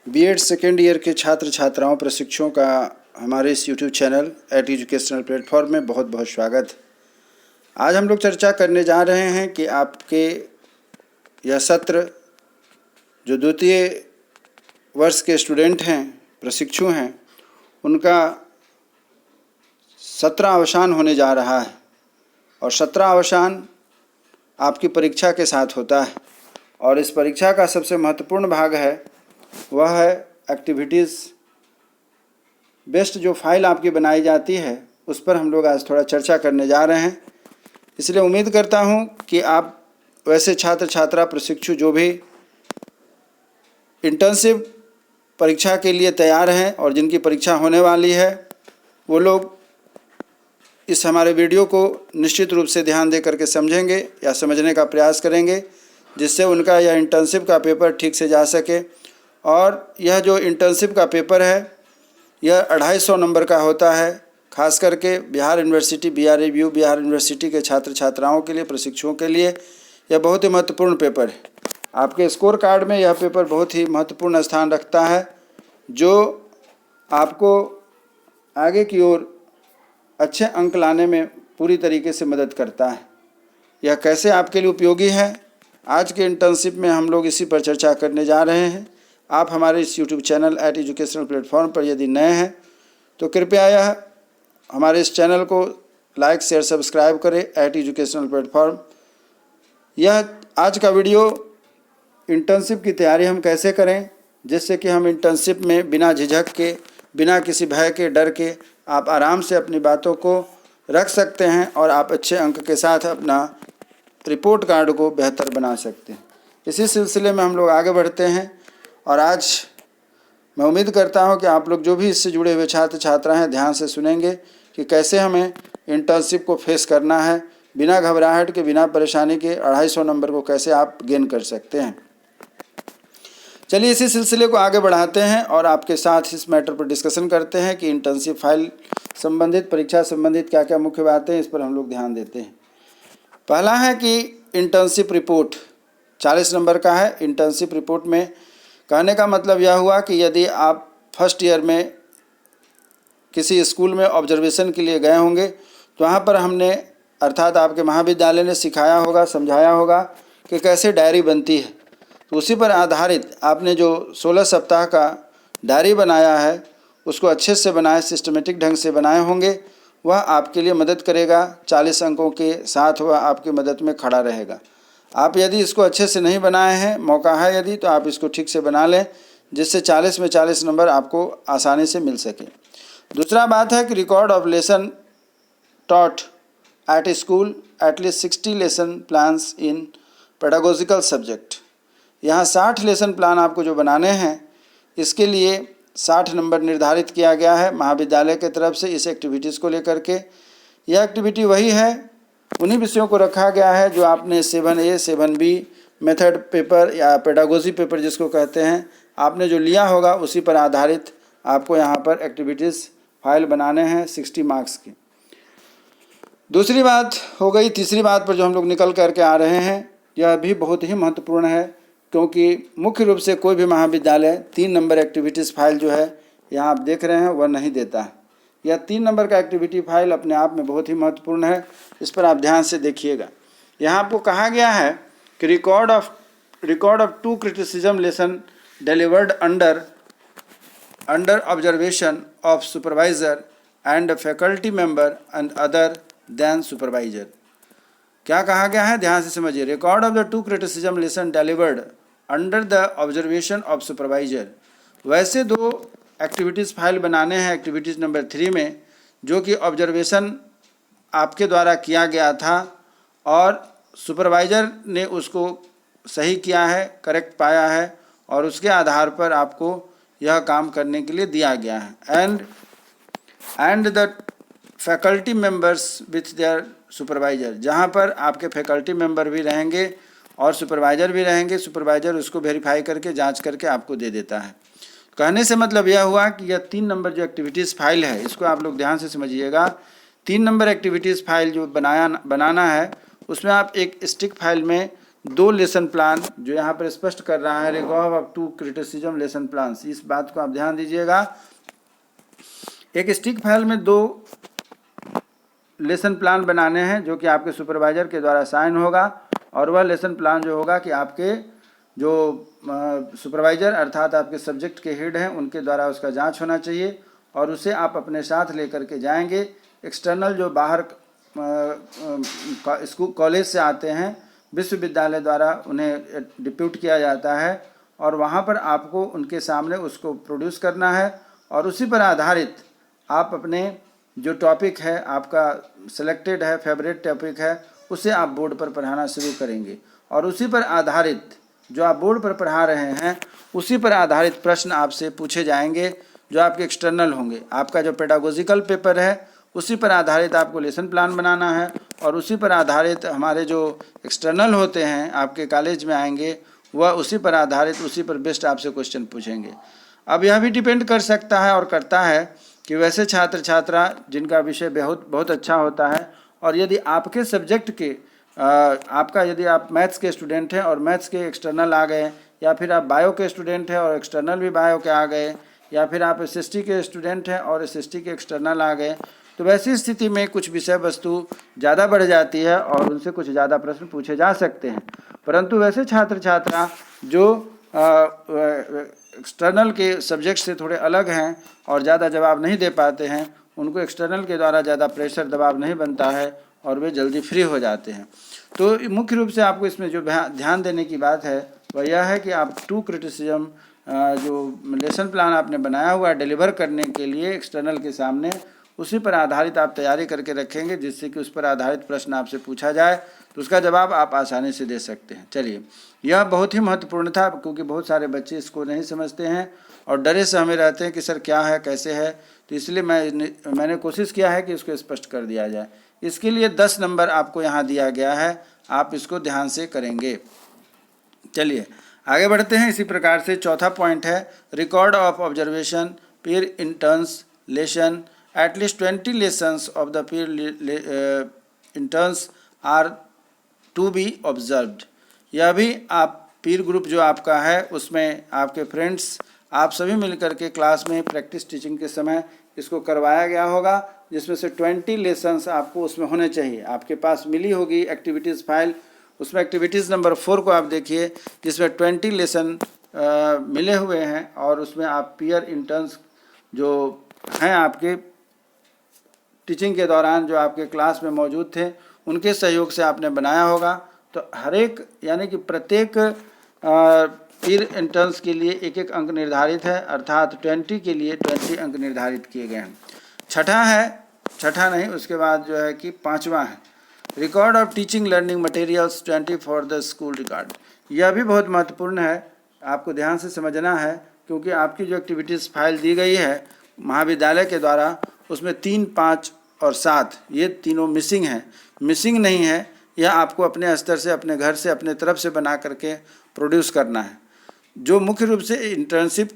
BEd second year के छात्र छात्राओं प्रशिक्षुओं का हमारे इस YouTube channel at educational platform में बहुत बहुत स्वागत। आज हम लोग चर्चा करने जा रहे हैं कि आपके यह सत्र जो द्वितीय वर्ष के स्टूडेंट हैं, प्रशिक्षु हैं, उनका सत्रावसान होने जा रहा है और सत्रावसान आपकी परीक्षा के साथ होता है और इस परीक्षा का सबसे महत्वपूर्ण भाग है वह है एक्टिविटीज़ बेस्ड जो फाइल आपकी बनाई जाती है उस पर हम लोग आज थोड़ा चर्चा करने जा रहे हैं। इसलिए उम्मीद करता हूं कि आप वैसे छात्र छात्रा प्रशिक्षु जो भी इंटर्नशिप परीक्षा के लिए तैयार हैं और जिनकी परीक्षा होने वाली है वो लोग इस हमारे वीडियो को निश्चित रूप से ध्यान दे करके समझेंगे या समझने का प्रयास करेंगे, जिससे उनका यह इंटर्नशिप का पेपर ठीक से जा सके। और यह जो इंटर्नशिप का पेपर है यह 250 नंबर का होता है। खास करके Bihar university BRABU Bihar university के छात्र छात्राओं के लिए, प्रशिक्षुओं के लिए यह बहुत ही महत्वपूर्ण पेपर है। आपके स्कोर कार्ड में यह पेपर बहुत ही महत्वपूर्ण स्थान रखता है, जो आपको आगे की ओर अच्छे अंक लाने में पूरी तरीके से मदद करता है। यह कैसे आपके लिए उपयोगी है, आज के इंटर्नशिप में हम लोग इसी पर चर्चा करने जा रहे हैं। आप हमारे इस YouTube channel at educational platform पर यदि नए हैं तो कृपया यह हमारे इस चैनल को लाइक शेयर सब्सक्राइब करें, एट एजुकेशनल प्लेटफॉर्म। यह आज का वीडियो इंटर्नशिप की तैयारी हम कैसे करें, जिससे कि हम इंटर्नशिप में बिना झिझक के, बिना किसी भय के, डर के आप आराम से अपनी बातों को रख सकते हैं और आप अच्छे अंक के साथ अपना रिपोर्ट कार्ड को बेहतर बना सकते हैं। इसी सिलसिले में हम लोग आगे बढ़ते हैं और आज मैं उम्मीद करता हूं कि आप लोग जो भी इससे जुड़े हुए छात्र छात्रा हैं ध्यान से सुनेंगे कि कैसे हमें इंटर्नशिप को फेस करना है, बिना घबराहट के, बिना परेशानी के 250 नंबर को कैसे आप गेन कर सकते हैं। चलिए इसी सिलसिले को आगे बढ़ाते हैं और आपके साथ इस मैटर पर डिस्कशन करते हैं कि इंटर्नशिप फाइल संबंधित, परीक्षा संबंधित क्या क्या मुख्य बातें हैं, इस पर हम लोग ध्यान देते हैं। पहला है कि इंटर्नशिप रिपोर्ट 40 नंबर का है। इंटर्नशिप रिपोर्ट में कहने का मतलब यह हुआ कि यदि आप फर्स्ट ईयर में किसी स्कूल में ऑब्जर्वेशन के लिए गए होंगे तो वहाँ पर हमने, अर्थात आपके महाविद्यालय ने सिखाया होगा, समझाया होगा कि कैसे डायरी बनती है। तो उसी पर आधारित आपने जो 16 सप्ताह का डायरी बनाया है उसको अच्छे से बनाए, सिस्टमेटिक ढंग से बनाए होंगे। वह आपके लिए मदद करेगा, 40 अंकों के साथ वह आपकी मदद में खड़ा रहेगा। आप यदि इसको अच्छे से नहीं बनाए हैं, मौका है यदि, तो आप इसको ठीक से बना लें, जिससे 40 में 40 नंबर आपको आसानी से मिल सके। दूसरा बात है कि record of lesson taught at school at least 60 lesson plans in pedagogical subject. यहाँ 60 लेसन प्लान आपको जो बनाने हैं, इसके लिए 60 नंबर निर्धारित किया गया है महाविद्यालय की तरफ से इस एक्टिविटीज़ को लेकर के। यह एक्टिविटी वही है, उन्हीं विषयों को रखा गया है जो आपने 7A 7B मेथड पेपर या पेडागोजी पेपर जिसको कहते हैं, आपने जो लिया होगा उसी पर आधारित आपको यहाँ पर एक्टिविटीज़ फाइल बनाने हैं 60 मार्क्स की। दूसरी बात हो गई, तीसरी बात पर जो हम लोग निकल करके आ रहे हैं, यह भी बहुत ही महत्वपूर्ण है, क्योंकि मुख्य रूप से कोई भी महाविद्यालय 3 नंबर एक्टिविटीज़ फाइल जो है यहाँ आप देख रहे हैं वह नहीं देता है। यह 3 नंबर का एक्टिविटी फाइल अपने आप में बहुत ही महत्वपूर्ण है, इस पर आप ध्यान से देखिएगा। यहाँ आपको कहा गया है कि record of 2 criticism lesson delivered under observation of supervisor and faculty member and other than supervisor. क्या कहा गया है, ध्यान से समझिए। Record of the 2 criticism lesson delivered under the observation of supervisor. वैसे 2 एक्टिविटीज़ फाइल बनाने हैं एक्टिविटीज़ नंबर 3 में, जो कि ऑब्जर्वेशन आपके द्वारा किया गया था और सुपरवाइज़र ने उसको सही किया है, करेक्ट पाया है और उसके आधार पर आपको यह काम करने के लिए दिया गया है। And the faculty members with their supervisor, जहाँ पर आपके फैकल्टी मेंबर भी रहेंगे और सुपरवाइज़र भी रहेंगे। सुपरवाइज़र उसको वेरीफाई करके, जांच करके आपको दे देता है। कहने से मतलब यह हुआ कि यह 3 नंबर जो एक्टिविटीज़ फाइल है, इसको आप लोग ध्यान से समझिएगा। 3 नंबर एक्टिविटीज़ फाइल जो बनाना है, उसमें आप एक स्टिक फाइल में 2 लेसन प्लान जो यहाँ पर स्पष्ट कर रहा है, record of 2 criticism lesson plan, इस बात को आप ध्यान दीजिएगा। एक स्टिक फाइल में 2 लेसन प्लान बनाने हैं जो कि आपके सुपरवाइजर के द्वारा साइन होगा, और वह लेसन प्लान जो होगा कि आपके जो सुपरवाइजर अर्थात आपके सब्जेक्ट के हेड हैं उनके द्वारा उसका जांच होना चाहिए, और उसे आप अपने साथ लेकर के जाएंगे। एक्सटर्नल जो बाहर स्कूल कॉलेज से आते हैं, विश्वविद्यालय द्वारा उन्हें डिप्यूट किया जाता है, और वहाँ पर आपको उनके सामने उसको प्रोड्यूस करना है, और उसी पर आधारित आप अपने जो टॉपिक है आपका सिलेक्टेड है, फेवरेट टॉपिक है, उसे आप बोर्ड पर पढ़ाना शुरू करेंगे, और उसी पर आधारित जो आप बोर्ड पर पढ़ा रहे हैं उसी पर आधारित प्रश्न आपसे पूछे जाएंगे जो आपके एक्सटर्नल होंगे। आपका जो पेडागोजिकल पेपर है उसी पर आधारित आपको लेसन प्लान बनाना है, और उसी पर आधारित हमारे जो एक्सटर्नल होते हैं आपके कॉलेज में आएंगे वह उसी पर आधारित उसी पर बेस्ट आपसे क्वेश्चन पूछेंगे। अब यह भी डिपेंड कर सकता है और करता है कि वैसे छात्र छात्रा जिनका विषय बहुत अच्छा होता है, और यदि आपके सब्जेक्ट के आपका यदि आप मैथ्स के स्टूडेंट हैं और मैथ्स के एक्सटर्नल आ गए, या फिर आप बायो के स्टूडेंट हैं और एक्सटर्नल भी बायो के आ गए, या फिर आप एसएसटी के स्टूडेंट हैं और एसएसटी के एक्सटर्नल आ गए, तो वैसी स्थिति में कुछ विषय वस्तु ज़्यादा बढ़ जाती है और उनसे कुछ ज़्यादा प्रश्न पूछे जा सकते हैं। परंतु वैसे छात्र छात्रा जो एक्सटर्नल के सब्जेक्ट से थोड़े अलग हैं और ज़्यादा जवाब नहीं दे पाते हैं, उनको एक्सटर्नल के द्वारा ज़्यादा प्रेशर दबाव नहीं बनता है और वे जल्दी फ्री हो जाते हैं। तो मुख्य रूप से आपको इसमें जो ध्यान देने की बात है वह यह है कि आप 2 क्रिटिसिज्म जो लेसन प्लान आपने बनाया हुआ है डिलीवर करने के लिए एक्सटर्नल के सामने, उसी पर आधारित आप तैयारी करके रखेंगे, जिससे कि उस पर आधारित प्रश्न आपसे पूछा जाए तो उसका जवाब आप आसानी से दे सकते हैं। चलिए, यह बहुत ही महत्वपूर्ण था क्योंकि बहुत सारे बच्चे इसको नहीं समझते हैं और डरे से हमें रहते हैं कि सर क्या है कैसे है, तो इसलिए मैंने कोशिश किया है कि इसको स्पष्ट कर दिया जाए। इसके लिए 10 नंबर आपको यहाँ दिया गया है, आप इसको ध्यान से करेंगे। चलिए आगे बढ़ते हैं। इसी प्रकार से चौथा पॉइंट है record of observation peer interns lesson at least 20 lessons of the peer interns are to be observed. यह भी आप पीर ग्रुप जो आपका है उसमें आपके फ्रेंड्स आप सभी मिलकर के क्लास में प्रैक्टिस टीचिंग के समय इसको करवाया गया होगा, जिसमें से 20 लेसन्स आपको उसमें होने चाहिए। आपके पास मिली होगी एक्टिविटीज़ फाइल, उसमें एक्टिविटीज़ नंबर 4 को आप देखिए जिसमें 20 लेसन मिले हुए हैं, और उसमें आप पीयर इंटर्न्स जो हैं आपके टीचिंग के दौरान जो आपके क्लास में मौजूद थे उनके सहयोग से आपने बनाया होगा। तो हर एक यानी कि प्रत्येक पीर इंटर्न्स के लिए एक एक अंक निर्धारित है, अर्थात 20 के लिए 20 अंक निर्धारित किए गए हैं। छठा नहीं, उसके बाद जो है कि 5वां है record of teaching learning materials 20 for the school record. यह भी बहुत महत्वपूर्ण है, आपको ध्यान से समझना है क्योंकि आपकी जो एक्टिविटीज़ फाइल दी गई है महाविद्यालय के द्वारा उसमें 3, 5 और 7 ये तीनों मिसिंग नहीं है। यह आपको अपने स्तर से अपने घर से अपने तरफ से बना करके प्रोड्यूस करना है। जो मुख्य रूप से इंटर्नशिप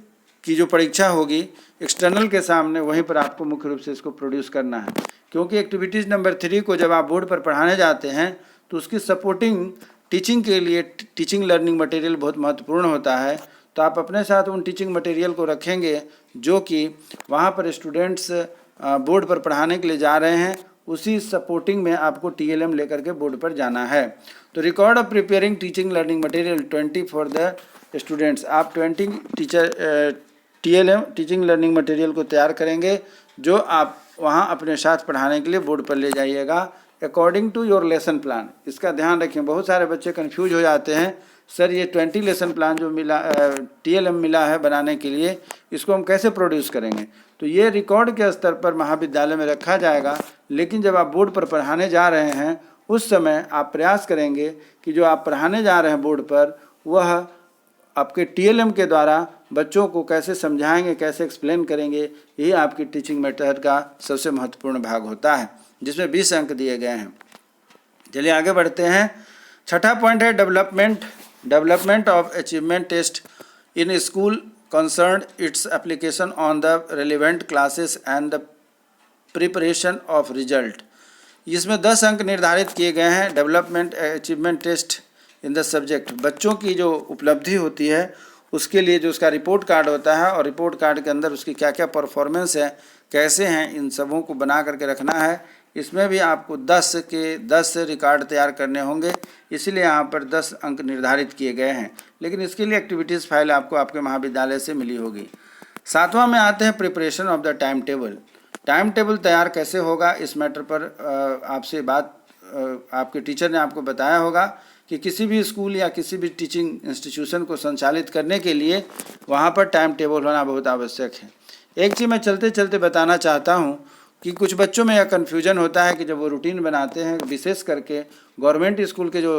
की जो परीक्षा होगी एक्सटर्नल के सामने वहीं पर आपको मुख्य रूप से इसको प्रोड्यूस करना है, क्योंकि एक्टिविटीज़ नंबर 3 को जब आप बोर्ड पर पढ़ाने जाते हैं तो उसकी सपोर्टिंग टीचिंग के लिए टीचिंग लर्निंग मटेरियल बहुत महत्वपूर्ण होता है। तो आप अपने साथ उन टीचिंग मटेरियल को रखेंगे जो कि वहाँ पर स्टूडेंट्स बोर्ड पर पढ़ाने के लिए जा रहे हैं, उसी सपोर्टिंग में आपको TLM लेकर के बोर्ड पर जाना है। तो record of preparing teaching learning material 20 for the students, आप 20 TLM टीचिंग लर्निंग मटेरियल को तैयार करेंगे जो आप वहाँ अपने साथ पढ़ाने के लिए बोर्ड पर ले जाइएगा according to your lesson plan. इसका ध्यान रखें, बहुत सारे बच्चे कंफ्यूज हो जाते हैं, सर ये 20 लेसन प्लान जो मिला TLM मिला है बनाने के लिए इसको हम कैसे प्रोड्यूस करेंगे। तो ये रिकॉर्ड के स्तर पर महाविद्यालय में रखा जाएगा, लेकिन जब आप बोर्ड पर पढ़ाने जा रहे हैं उस समय आप प्रयास करेंगे कि जो आप पढ़ाने जा रहे हैं बोर्ड पर वह आपके TLM के द्वारा बच्चों को कैसे समझाएंगे, कैसे एक्सप्लेन करेंगे, यही आपकी टीचिंग मेथड का सबसे महत्वपूर्ण भाग होता है, जिसमें 20 अंक दिए गए हैं। चलिए आगे बढ़ते हैं। छठा पॉइंट है development of achievement test in school concern its application on the relevant classes and the preparation of result. इसमें 10 अंक निर्धारित किए गए हैं development achievement test in the subject. बच्चों की जो उपलब्धि होती है उसके लिए जो उसका रिपोर्ट कार्ड होता है और रिपोर्ट कार्ड के अंदर उसकी क्या क्या परफॉर्मेंस है, कैसे हैं, इन सबों को बना करके रखना है। इसमें भी आपको 10 के 10 रिकॉर्ड तैयार करने होंगे, इसीलिए यहाँ पर 10 अंक निर्धारित किए गए हैं। लेकिन इसके लिए एक्टिविटीज़ फाइल आपको आपके महाविद्यालय से मिली होगी। 7वां में आते हैं preparation of the time table. Time table तैयार कैसे होगा, इस मैटर पर आपसे बात आपके टीचर ने आपको बताया होगा कि किसी भी स्कूल या किसी भी टीचिंग इंस्टीट्यूशन को संचालित करने के लिए वहाँ पर टाइम टेबल होना बहुत आवश्यक है। एक चीज़ मैं चलते चलते बताना चाहता हूँ कि कुछ बच्चों में यह कन्फ्यूजन होता है कि जब वो रूटीन बनाते हैं, विशेष करके गवर्नमेंट स्कूल के जो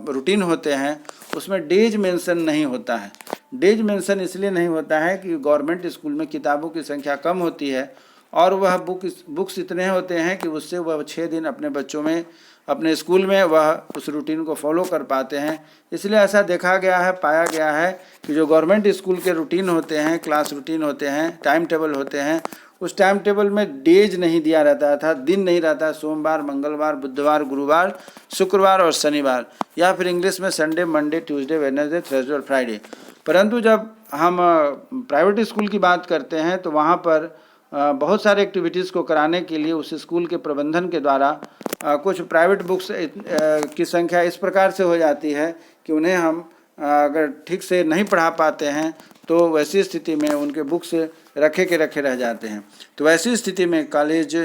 रूटीन होते हैं उसमें डेज मेंशन नहीं होता है। डेज मेंशन इसलिए नहीं होता है कि गवर्नमेंट स्कूल में किताबों की संख्या कम होती है और वह बुक्स इतने होते हैं कि उससे वह 6 दिन अपने बच्चों में अपने स्कूल में वह उस रूटीन को फॉलो कर पाते हैं। इसलिए ऐसा देखा गया है, पाया गया है कि जो गवर्नमेंट स्कूल के रूटीन होते हैं, क्लास रूटीन होते हैं, टाइम टेबल होते हैं, उस टाइम टेबल में डेज नहीं दिया रहता था, दिन नहीं रहता, सोमवार, मंगलवार, बुधवार, गुरुवार, शुक्रवार और शनिवार, या फिर इंग्लिश में Sunday, Monday, Tuesday, Wednesday, Thursday और फ्राइडे। परंतु जब हम प्राइवेट स्कूल की बात करते हैं तो वहाँ पर बहुत सारे एक्टिविटीज़ को कराने के लिए उस स्कूल के प्रबंधन के द्वारा कुछ प्राइवेट बुक्स की संख्या इस प्रकार से हो जाती है कि उन्हें हम अगर ठीक से नहीं पढ़ा पाते हैं तो वैसी स्थिति में उनके बुक्स रखे के रखे रह जाते हैं। तो वैसी स्थिति में कॉलेज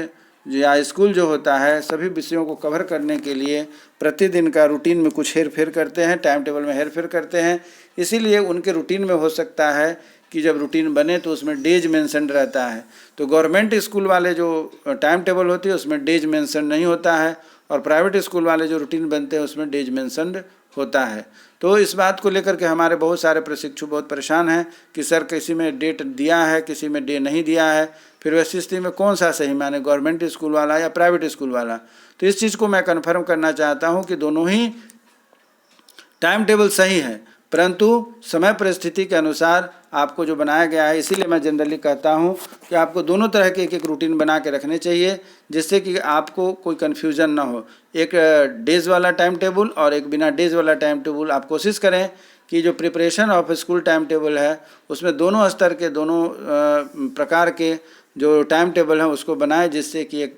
या स्कूल जो होता है सभी विषयों को कवर करने के लिए प्रतिदिन का रूटीन में कुछ हेर फेर करते हैं, टाइम टेबल में हेर फेर करते हैं। इसीलिए उनके रूटीन में हो सकता है कि जब रूटीन बने तो उसमें डेज मेंशन रहता है। तो गवर्नमेंट स्कूल वाले जो टाइम टेबल होती है उसमें डेज मेंशन नहीं होता है और प्राइवेट स्कूल वाले जो रूटीन बनते हैं उसमें डेज मेंशन होता है। तो इस बात को लेकर के हमारे बहुत सारे प्रशिक्षु बहुत परेशान हैं कि सर किसी में डेट दिया है, किसी में डे नहीं दिया है, फिर वैसी स्थिति में कौन सा सही माने, गवर्नमेंट स्कूल वाला या प्राइवेट स्कूल वाला। तो इस चीज़ को मैं कन्फर्म करना चाहता हूँ कि दोनों ही टाइम टेबल सही है, परंतु समय परिस्थिति के अनुसार आपको जो बनाया गया है। इसीलिए मैं जनरली कहता हूँ कि आपको दोनों तरह के एक रूटीन बना के रखने चाहिए जिससे कि आपको कोई कन्फ्यूज़न ना हो। एक डेज वाला टाइम टेबल और एक बिना डेज वाला टाइम टेबल। आप कोशिश करें कि जो preparation of school time table है उसमें दोनों स्तर के, दोनों प्रकार के जो टाइम टेबल हैं उसको बनाएं, जिससे कि एक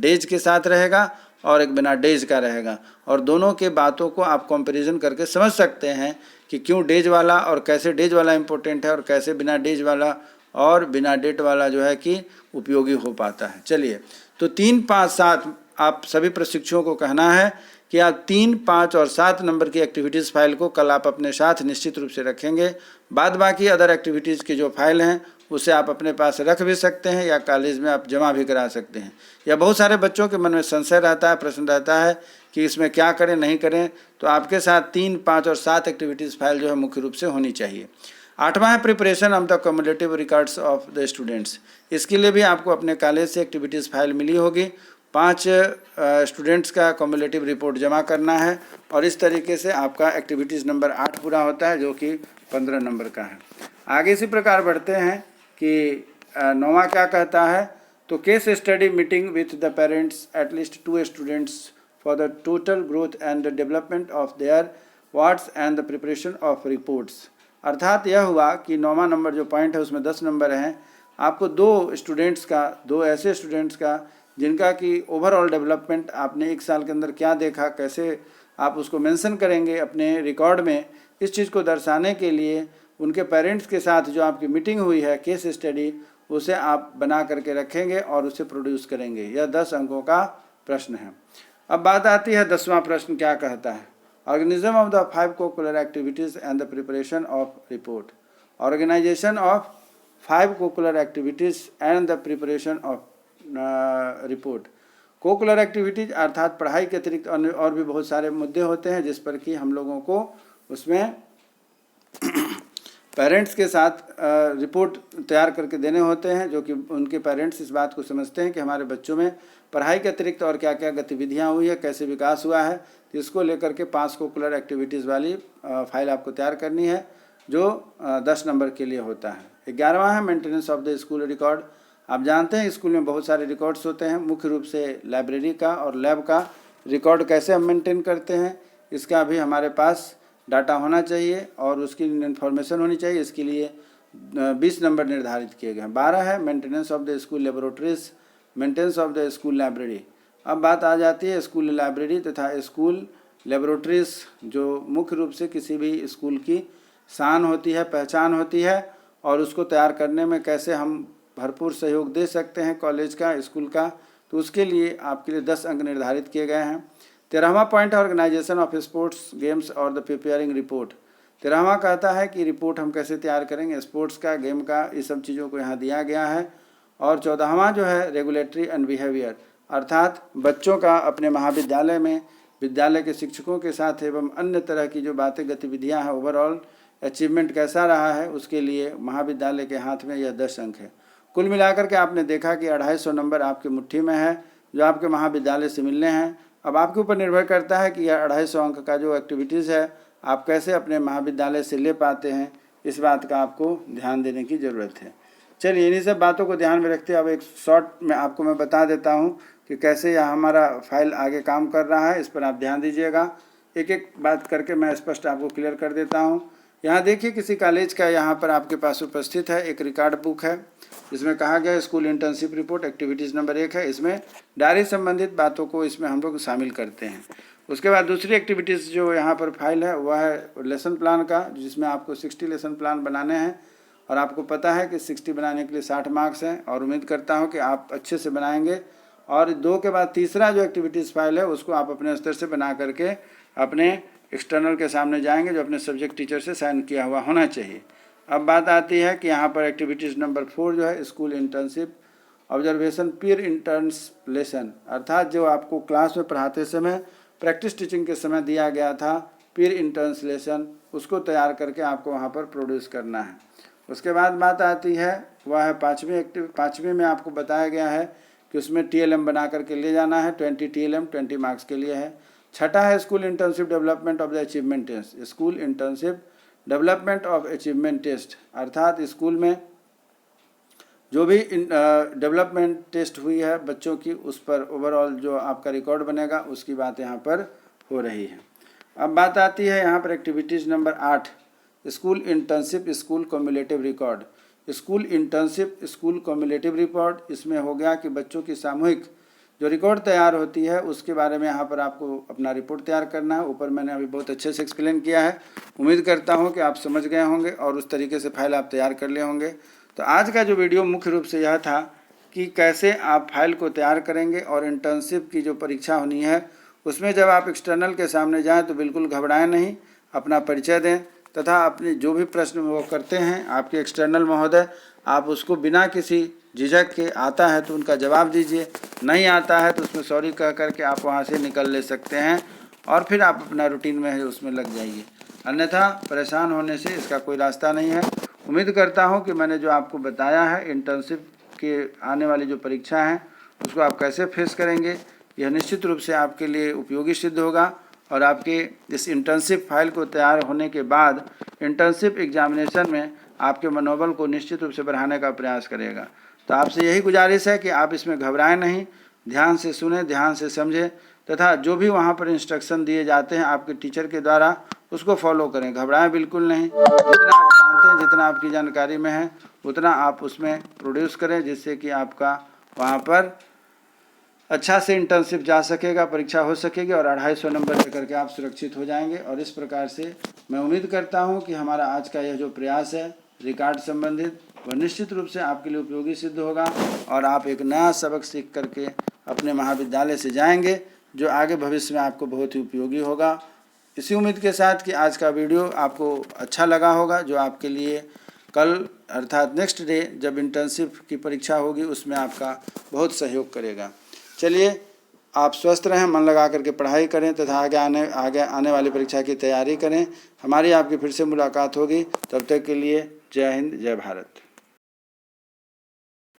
डेज के साथ रहेगा और एक बिना डेज का रहेगा, और दोनों के बातों को आप कंपैरिजन करके समझ सकते हैं कि क्यों डेज वाला और कैसे डेज वाला इम्पोर्टेंट है और कैसे बिना डेज वाला और बिना डेट वाला जो है कि उपयोगी हो पाता है। चलिए, तो 3, 5, 7 आप सभी प्रशिक्षुओं को कहना है कि आप 3, 5 और 7 नंबर की एक्टिविटीज़ फाइल को कल आप अपने साथ निश्चित रूप से रखेंगे। बाद बाकी अदर एक्टिविटीज़ की जो फाइल हैं उसे आप अपने पास रख भी सकते हैं या कॉलेज में आप जमा भी करा सकते हैं। या बहुत सारे बच्चों के मन में संशय रहता है, प्रश्न रहता है कि इसमें क्या करें नहीं करें, तो आपके साथ 3, 5 और 7 एक्टिविटीज़ फाइल जो है मुख्य रूप से होनी चाहिए। 8वां है preparation of the cumulative records of the students. इसके लिए भी आपको अपने कॉलेज से एक्टिविटीज़ फाइल मिली होगी। 5 स्टूडेंट्स का कम्युलेटिव रिपोर्ट जमा करना है और इस तरीके से आपका एक्टिविटीज़ नंबर 8 पूरा होता है, जो कि 15 नंबर का है। आगे इसी प्रकार बढ़ते हैं कि 9वां क्या कहता है, तो case study meeting with the parents at least 2 students for the total growth and development of their wards and the preparation of reports. अर्थात यह हुआ कि 9वां नंबर जो पॉइंट है उसमें 10 नंबर हैं। आपको 2 स्टूडेंट्स का, 2 ऐसे स्टूडेंट्स का जिनका कि ओवरऑल डेवलपमेंट आपने 1 साल के अंदर क्या देखा, कैसे आप उसको मेंशन करेंगे अपने रिकॉर्ड में, इस चीज़ को दर्शाने के लिए उनके पेरेंट्स के साथ जो आपकी मीटिंग हुई है केस स्टडी, उसे आप बना करके रखेंगे और उसे प्रोड्यूस करेंगे। यह 10 अंकों का प्रश्न है। अब बात आती है 10वां प्रश्न क्या कहता है, organism of the 5 cocurricular activities and the preparation of report. Organisation of 5 cocurricular activities and the preparation of report. Cocurricular activities अर्थात पढ़ाई के अतिरिक्त और भी बहुत सारे मुद्दे होते हैं जिस पर कि हम लोगों को उसमें पेरेंट्स के साथ रिपोर्ट तैयार करके देने होते हैं, जो कि उनके पेरेंट्स इस बात को समझते हैं कि हमारे बच्चों में पढ़ाई के अतिरिक्त और क्या क्या गतिविधियां हुई है, कैसे विकास हुआ है। तो इसको लेकर के 5 कोकुलर एक्टिविटीज़ वाली फाइल आपको तैयार करनी है, जो 10 नंबर के लिए होता है। 11वां है maintenance of the school record. आप जानते हैं स्कूल में बहुत सारे रिकॉर्ड्स होते हैं, मुख्य रूप से लाइब्रेरी का और लैब का रिकॉर्ड कैसे हम मेंटेन करते हैं, इसका भी हमारे पास डाटा होना चाहिए और उसकी इन्फॉर्मेशन होनी चाहिए। इसके लिए 20 नंबर निर्धारित किए गए हैं। 12 है maintenance of the school laboratories, maintenance of the school library. अब बात आ जाती है स्कूल लाइब्रेरी तथा स्कूल लेबोरेटरीज, जो मुख्य रूप से किसी भी स्कूल की शान होती है, पहचान होती है, और उसको तैयार करने में कैसे हम भरपूर सहयोग दे सकते हैं कॉलेज का, स्कूल का, तो उसके लिए आपके लिए 10 अंक निर्धारित किए गए हैं। 13वां पॉइंट है ऑर्गेनाइजेशन ऑफ स्पोर्ट्स गेम्स और द प्रिपेयरिंग रिपोर्ट। 13वां कहता है कि रिपोर्ट हम कैसे तैयार करेंगे स्पोर्ट्स का, गेम का, इस सब चीज़ों को यहाँ दिया गया है। और 14वां जो है रेगुलेटरी एंड बिहेवियर, अर्थात बच्चों का अपने महाविद्यालय में विद्यालय के शिक्षकों के साथ एवं अन्य तरह की जो बातें गतिविधियाँ हैं, ओवरऑल अचीवमेंट कैसा रहा है, उसके लिए महाविद्यालय के हाथ में यह 10 अंक है। कुल मिलाकर के आपने देखा कि 250 नंबर आपके मुट्ठी में है जो आपके महाविद्यालय से मिलने हैं। अब आपके ऊपर निर्भर करता है कि यह 250 अंक का जो एक्टिविटीज़ है आप कैसे अपने महाविद्यालय से ले पाते हैं, इस बात का आपको ध्यान देने की ज़रूरत है। चलिए इन्हीं सब बातों को ध्यान में रखते अब एक शॉर्ट में आपको मैं बता देता हूँ कि कैसे यह हमारा फाइल आगे काम कर रहा है, इस पर आप ध्यान दीजिएगा। एक एक बात करके मैं स्पष्ट आपको क्लियर कर देता हूँ। यहाँ देखिए किसी कॉलेज का यहाँ पर आपके पास उपस्थित है एक रिकॉर्ड बुक है, जिसमें कहा गया school internship report activities number 1 है। इसमें डायरी संबंधित बातों को इसमें हम लोग शामिल करते हैं। उसके बाद दूसरी एक्टिविटीज़ जो यहाँ पर फाइल है वह है लेसन प्लान का, जिसमें आपको 60 लेसन प्लान बनाने हैं और आपको पता है कि 60 बनाने के लिए 60 मार्क्स हैं और उम्मीद करता हूँ कि आप अच्छे से बनाएंगे। और 2 के बाद तीसरा जो एक्टिविटीज़ फाइल है उसको आप अपने स्तर से बना करके अपने एक्सटर्नल के सामने जाएंगे, जो अपने सब्जेक्ट टीचर से साइन किया हुआ होना चाहिए। अब बात आती है कि यहाँ पर एक्टिविटीज़ नंबर 4 जो है school internship observation peer interns lesson, अर्थात जो आपको क्लास में पढ़ाते समय प्रैक्टिस टीचिंग के समय दिया गया था पीर इंटर्न्स लेसन, उसको तैयार करके आपको वहाँ पर प्रोड्यूस करना है। उसके बाद बात आती है वह है 5वीं में आपको बताया गया है कि उसमें TLM बना करके ले जाना है। 20 TLM 20 मार्क्स के लिए है। 6ठा है school internship development of the achievement test, school internship development of achievement test, अर्थात स्कूल में जो भी डेवलपमेंट टेस्ट हुई है बच्चों की, उस पर ओवरऑल जो आपका रिकॉर्ड बनेगा उसकी बात यहाँ पर हो रही है। अब बात आती है यहाँ पर activities number 8 school internship school cumulative record, school internship school cumulative record. इसमें हो गया कि बच्चों की सामूहिक जो रिकॉर्ड तैयार होती है उसके बारे में यहाँ पर आपको अपना रिपोर्ट तैयार करना है। ऊपर मैंने अभी बहुत अच्छे से एक्सप्लेन किया है, उम्मीद करता हूँ कि आप समझ गए होंगे और उस तरीके से फाइल आप तैयार कर लिए होंगे। तो आज का जो वीडियो मुख्य रूप से यह था कि कैसे आप फाइल को तैयार करेंगे और इंटर्नशिप की जो परीक्षा होनी है उसमें जब आप एक्सटर्नल के सामने जाएँ तो बिल्कुल घबराएं नहीं, अपना परिचय दें तथा अपने जो भी प्रश्न वो करते हैं आपके एक्सटर्नल महोदय, आप उसको बिना किसी झिझक के आता है तो उनका जवाब दीजिए, नहीं आता है तो उसमें सॉरी कह करके आप वहाँ से निकल ले सकते हैं और फिर आप अपना रूटीन में है उसमें लग जाइए, अन्यथा परेशान होने से इसका कोई रास्ता नहीं है। उम्मीद करता हूँ कि मैंने जो आपको बताया है इंटर्नशिप के आने वाली जो परीक्षा है उसको आप कैसे फेस करेंगे, यह निश्चित रूप से आपके लिए उपयोगी सिद्ध होगा और आपके इस इंटर्नशिप फाइल को तैयार होने के बाद इंटर्नशिप एग्जामिनेशन में आपके मनोबल को निश्चित रूप से बढ़ाने का प्रयास करेगा। तो आपसे यही गुजारिश है कि आप इसमें घबराएं नहीं, ध्यान से सुने, ध्यान से समझें तथा जो भी वहाँ पर इंस्ट्रक्शन दिए जाते हैं आपके टीचर के द्वारा उसको फॉलो करें, घबराएं बिल्कुल नहीं। जितना आप जानते हैं, जितना आपकी जानकारी में है उतना आप उसमें प्रोड्यूस करें, जिससे कि आपका वहाँ पर अच्छा से इंटर्नशिप जा सकेगा, परीक्षा हो सकेगी और 250 नंबर लेकर के आप सुरक्षित हो जाएंगे। और इस प्रकार से मैं उम्मीद करता हूं कि हमारा आज का यह जो प्रयास है रिकॉर्ड संबंधित वह निश्चित रूप से आपके लिए उपयोगी सिद्ध होगा और आप एक नया सबक सीख करके अपने महाविद्यालय से जाएंगे जो आगे भविष्य में आपको बहुत ही उपयोगी होगा। इसी उम्मीद के साथ कि आज का वीडियो आपको अच्छा लगा होगा, जो आपके लिए कल अर्थात नेक्स्ट डे जब इंटर्नशिप की परीक्षा होगी उसमें आपका बहुत सहयोग करेगा। चलिए आप स्वस्थ रहें, मन लगा करके पढ़ाई करें तथा आगे आने वाली परीक्षा की तैयारी करें। हमारी आपकी फिर से मुलाकात होगी, तब तक के लिए जय हिंद, जय भारत।